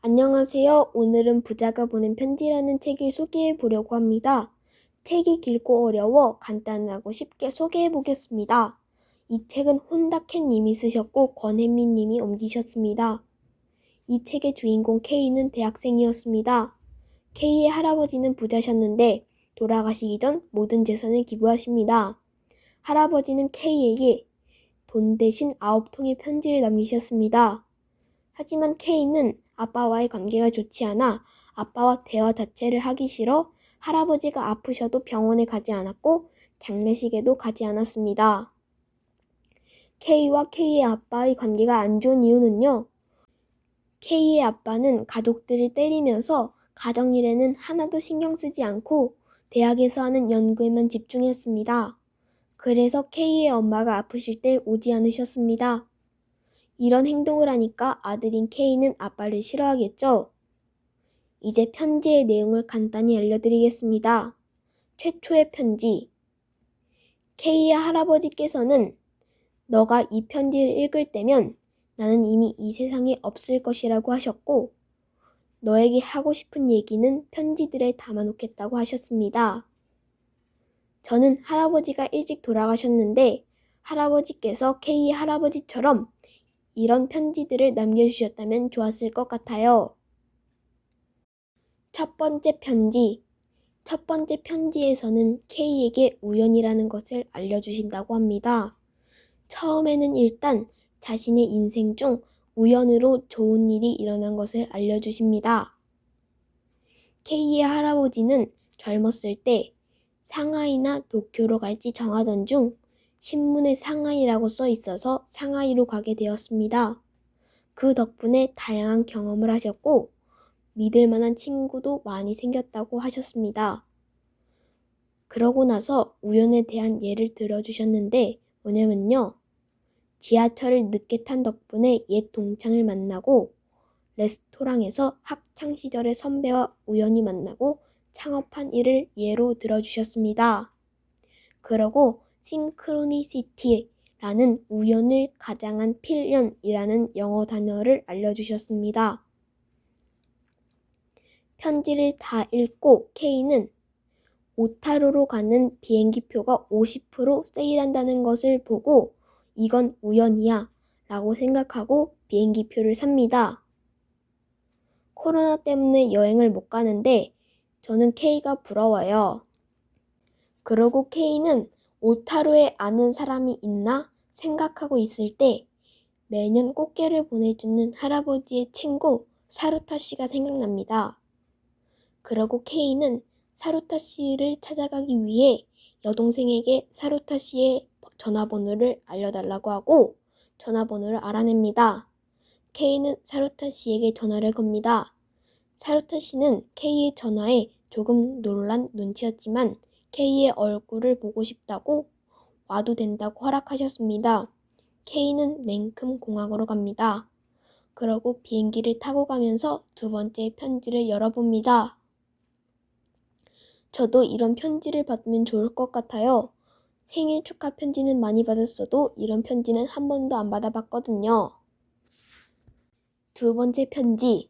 안녕하세요. 오늘은 부자가 보낸 편지라는 책을 소개해 보려고 합니다. 책이 길고 어려워 간단하고 쉽게 소개해 보겠습니다. 이 책은 혼다캣 님이 쓰셨고 권혜민 님이 옮기셨습니다. 이 책의 주인공 K는 대학생이었습니다. K의 할아버지는 부자셨는데 돌아가시기 전 모든 재산을 기부하십니다. 할아버지는 K에게 돈 대신 9통의 편지를 남기셨습니다. 하지만 K는 아빠와의 관계가 좋지 않아 아빠와 대화 자체를 하기 싫어 할아버지가 아프셔도 병원에 가지 않았고 장례식에도 가지 않았습니다. K와 K의 아빠의 관계가 안 좋은 이유는요. K의 아빠는 가족들을 때리면서 가정일에는 하나도 신경 쓰지 않고 대학에서 하는 연구에만 집중했습니다. 그래서 K의 엄마가 아프실 때 오지 않으셨습니다. 이런 행동을 하니까 아들인 K는 아빠를 싫어하겠죠? 이제 편지의 내용을 간단히 알려드리겠습니다. 최초의 편지. K의 할아버지께서는 너가 이 편지를 읽을 때면 나는 이미 이 세상에 없을 것이라고 하셨고 너에게 하고 싶은 얘기는 편지들에 담아놓겠다고 하셨습니다. 저는 할아버지가 일찍 돌아가셨는데 할아버지께서 K의 할아버지처럼 이런 편지들을 남겨주셨다면 좋았을 것 같아요. 첫 번째 편지. 첫 번째 편지에서는 K에게 우연이라는 것을 알려주신다고 합니다. 처음에는 일단 자신의 인생 중 우연으로 좋은 일이 일어난 것을 알려주십니다. K의 할아버지는 젊었을 때 상하이나 도쿄로 갈지 정하던 중 신문에 상하이라고 써 있어서 상하이로 가게 되었습니다. 그 덕분에 다양한 경험을 하셨고 믿을 만한 친구도 많이 생겼다고 하셨습니다. 그러고 나서 우연에 대한 예를 들어주셨는데 뭐냐면요. 지하철을 늦게 탄 덕분에 옛 동창을 만나고 레스토랑에서 학창시절의 선배와 우연히 만나고 창업한 일을 예로 들어주셨습니다. 그러고 싱크로니시티라는 우연을 가장한 필연이라는 영어 단어를 알려주셨습니다. 편지를 다 읽고 K는 오타루로 가는 비행기표가 50% 세일한다는 것을 보고 이건 우연이야 라고 생각하고 비행기표를 삽니다. 코로나 때문에 여행을 못 가는데 저는 K가 부러워요. 그러고 K는 오타루에 아는 사람이 있나 생각하고 있을 때 매년 꽃게를 보내주는 할아버지의 친구 사루타 씨가 생각납니다. 그러고 K는 사루타 씨를 찾아가기 위해 여동생에게 사루타 씨의 전화번호를 알려달라고 하고 전화번호를 알아냅니다. K는 사루타 씨에게 전화를 겁니다. 사루타 씨는 K의 전화에 조금 놀란 눈치였지만 K의 얼굴을 보고 싶다고 와도 된다고 허락하셨습니다. K는 냉큼 공항으로 갑니다. 그러고 비행기를 타고 가면서 두 번째 편지를 열어봅니다. 저도 이런 편지를 받으면 좋을 것 같아요. 생일 축하 편지는 많이 받았어도 이런 편지는 한 번도 안 받아봤거든요. 두 번째 편지.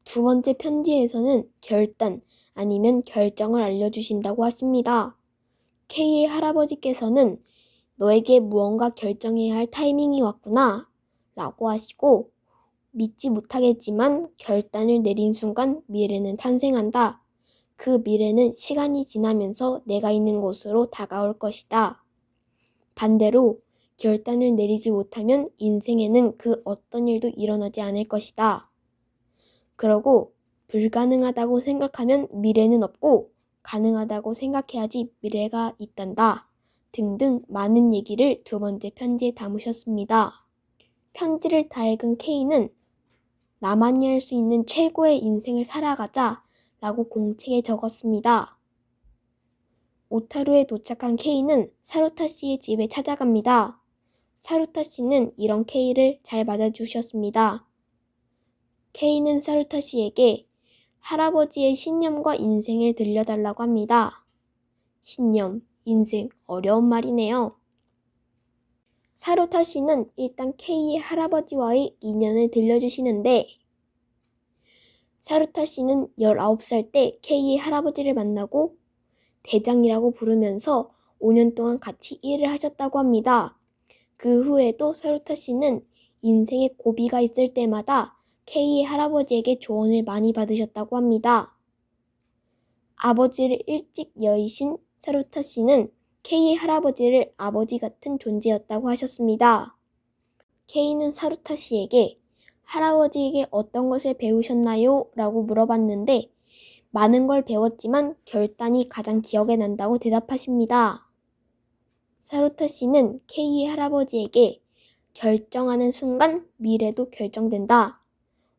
두 번째 편지에서는 결단 아니면 결정을 알려주신다고 하십니다. K의 할아버지께서는 너에게 무언가 결정해야 할 타이밍이 왔구나 라고 하시고 믿지 못하겠지만 결단을 내린 순간 미래는 탄생한다. 그 미래는 시간이 지나면서 내가 있는 곳으로 다가올 것이다. 반대로 결단을 내리지 못하면 인생에는 그 어떤 일도 일어나지 않을 것이다. 그러고 불가능하다고 생각하면 미래는 없고 가능하다고 생각해야지 미래가 있단다. 등등 많은 얘기를 두 번째 편지에 담으셨습니다. 편지를 다 읽은 K는 나만이 할 수 있는 최고의 인생을 살아가자 라고 공책에 적었습니다. 오타루에 도착한 K는 사루타 씨의 집에 찾아갑니다. 사루타 씨는 이런 K를 잘 맞아주셨습니다. K는 사루타 씨에게 할아버지의 신념과 인생을 들려달라고 합니다. 신념, 인생, 어려운 말이네요. 사루타 씨는 일단 K의 할아버지와의 인연을 들려주시는데 사루타 씨는 19살 때 K의 할아버지를 만나고 대장이라고 부르면서 5년 동안 같이 일을 하셨다고 합니다. 그 후에도 사루타 씨는 인생에 고비가 있을 때마다 K의 할아버지에게 조언을 많이 받으셨다고 합니다. 아버지를 일찍 여의신 사루타 씨는 K의 할아버지를 아버지 같은 존재였다고 하셨습니다. K는 사루타 씨에게 할아버지에게 어떤 것을 배우셨나요? 라고 물어봤는데 많은 걸 배웠지만 결단이 가장 기억에 난다고 대답하십니다. 사루타 씨는 K의 할아버지에게 결정하는 순간 미래도 결정된다.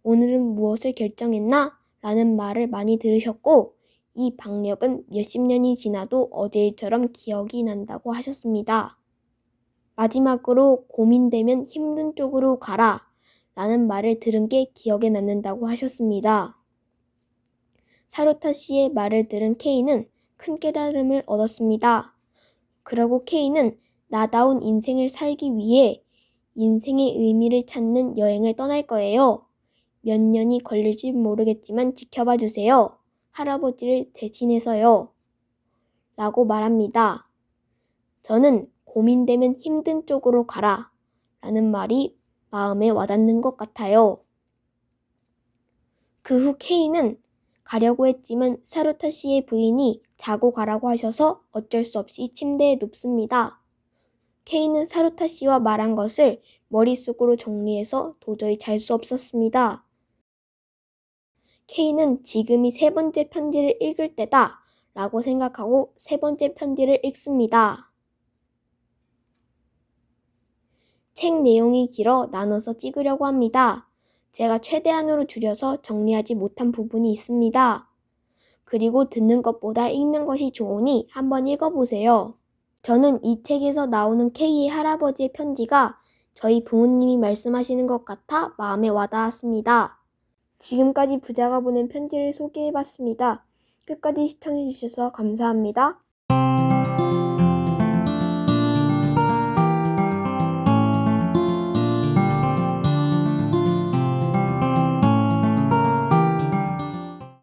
오늘은 무엇을 결정했나? 라는 말을 많이 들으셨고 이 박력은 몇십 년이 지나도 어제일처럼 기억이 난다고 하셨습니다. 마지막으로 고민되면 힘든 쪽으로 가라 라는 말을 들은 게 기억에 남는다고 하셨습니다. 사루타 씨의 말을 들은 K는 큰 깨달음을 얻었습니다. 그러고 K는 나다운 인생을 살기 위해 인생의 의미를 찾는 여행을 떠날 거예요. 몇 년이 걸릴지 모르겠지만 지켜봐 주세요. 할아버지를 대신해서요. 라고 말합니다. 저는 고민되면 힘든 쪽으로 가라 라는 말이 마음에 와닿는 것 같아요. 그 후 K는 가려고 했지만 사루타 씨의 부인이 자고 가라고 하셔서 어쩔 수 없이 침대에 눕습니다. K는 사루타 씨와 말한 것을 머릿속으로 정리해서 도저히 잘 수 없었습니다. K는 지금이 세 번째 편지를 읽을 때다 라고 생각하고 세 번째 편지를 읽습니다. 책 내용이 길어 나눠서 찍으려고 합니다. 제가 최대한으로 줄여서 정리하지 못한 부분이 있습니다. 그리고 듣는 것보다 읽는 것이 좋으니 한번 읽어보세요. 저는 이 책에서 나오는 K의 할아버지의 편지가 저희 부모님이 말씀하시는 것 같아 마음에 와닿았습니다. 지금까지 부자가 보낸 편지를 소개해봤습니다. 끝까지 시청해주셔서 감사합니다.